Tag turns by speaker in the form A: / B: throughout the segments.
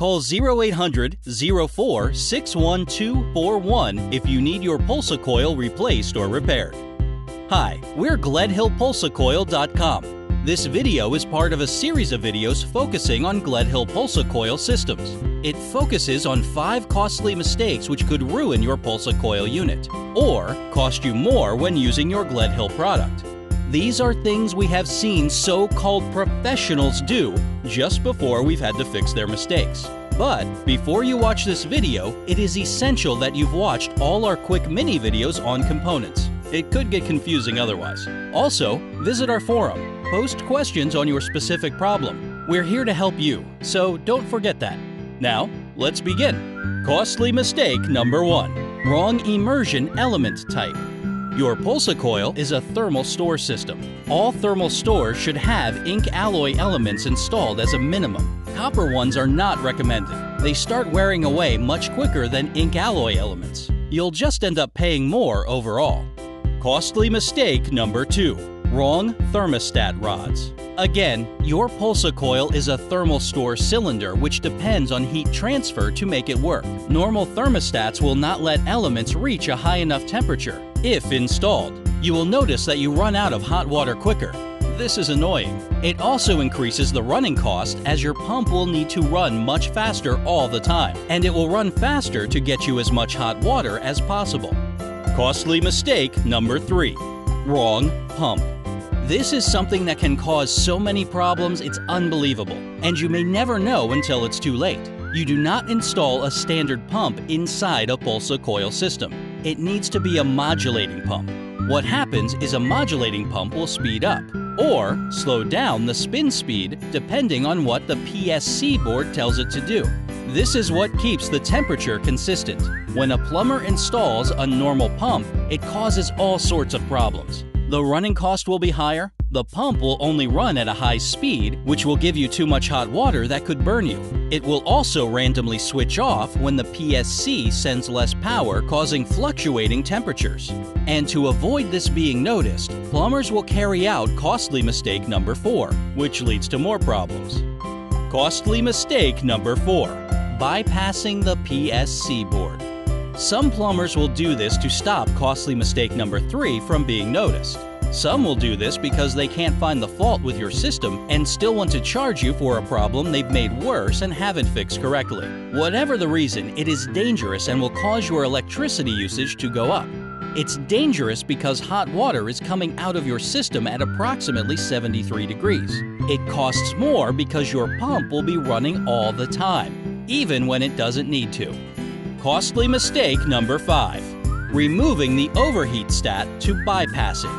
A: Call 0800-04-61241 if you need your Pulsacoil replaced or repaired. Hi, we're GledhillPulsacoil.com. This video is part of a series of videos focusing on Gledhill Pulsacoil systems. It focuses on 5 costly mistakes which could ruin your Pulsacoil unit or cost you more when using your Gledhill product. These are things we have seen so-called professionals do just before we've had to fix their mistakes. But before you watch this video, it is essential that you've watched all our quick mini videos on components. It could get confusing otherwise. Also, visit our forum. Post questions on your specific problem. We're here to help you, so don't forget that. Now, let's begin. Costly mistake number 1. Wrong immersion element type. Your Pulsacoil is a thermal store system. All thermal stores should have ink alloy elements installed as a minimum. Copper ones are not recommended. They start wearing away much quicker than ink alloy elements. You'll just end up paying more overall. Costly mistake number 2. Wrong thermostat rods. Again, your Pulsacoil is a thermal store cylinder which depends on heat transfer to make it work. Normal thermostats will not let elements reach a high enough temperature. If installed, you will notice that you run out of hot water quicker. This is annoying. It also increases the running cost as your pump will need to run much faster all the time, and it will run faster to get you as much hot water as possible. Costly mistake number 3. Wrong pump. This is something that can cause so many problems it's unbelievable, and you may never know until it's too late. You do not install a standard pump inside a Pulsacoil system. It needs to be a modulating pump. What happens is a modulating pump will speed up or slow down the spin speed depending on what the PCS board tells it to do. This is what keeps the temperature consistent. When a plumber installs a normal pump, it causes all sorts of problems. The running cost will be higher, the pump will only run at a high speed, which will give you too much hot water that could burn you. It will also randomly switch off when the PCS sends less power, causing fluctuating temperatures. And to avoid this being noticed, plumbers will carry out costly mistake number 4, which leads to more problems. Costly mistake number 4. Bypassing the PCS board. Some plumbers will do this to stop costly mistake number 3 from being noticed. Some will do this because they can't find the fault with your system and still want to charge you for a problem they've made worse and haven't fixed correctly. Whatever the reason, it is dangerous and will cause your electricity usage to go up. It's dangerous because hot water is coming out of your system at approximately 73 degrees. It costs more because your pump will be running all the time, even when it doesn't need to. Costly mistake number 5. Removing the overheat stat to bypass it.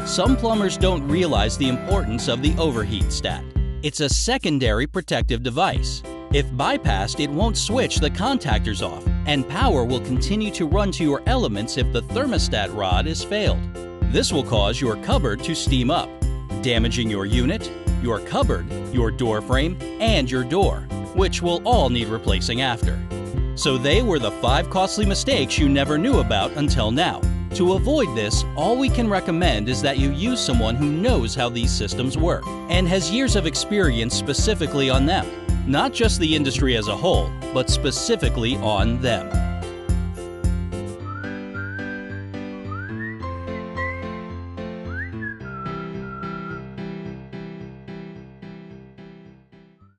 A: Some plumbers don't realize the importance of the overheat stat. It's a secondary protective device. If bypassed, it won't switch the contactors off, and power will continue to run to your elements if the thermostat rod is failed. This will cause your cupboard to steam up, damaging your unit, your cupboard, your door frame, and your door, which will all need replacing after. So they were the 5 costly mistakes you never knew about until now. To avoid this, all we can recommend is that you use someone who knows how these systems work and has years of experience specifically on them. Not just the industry as a whole, but specifically on them.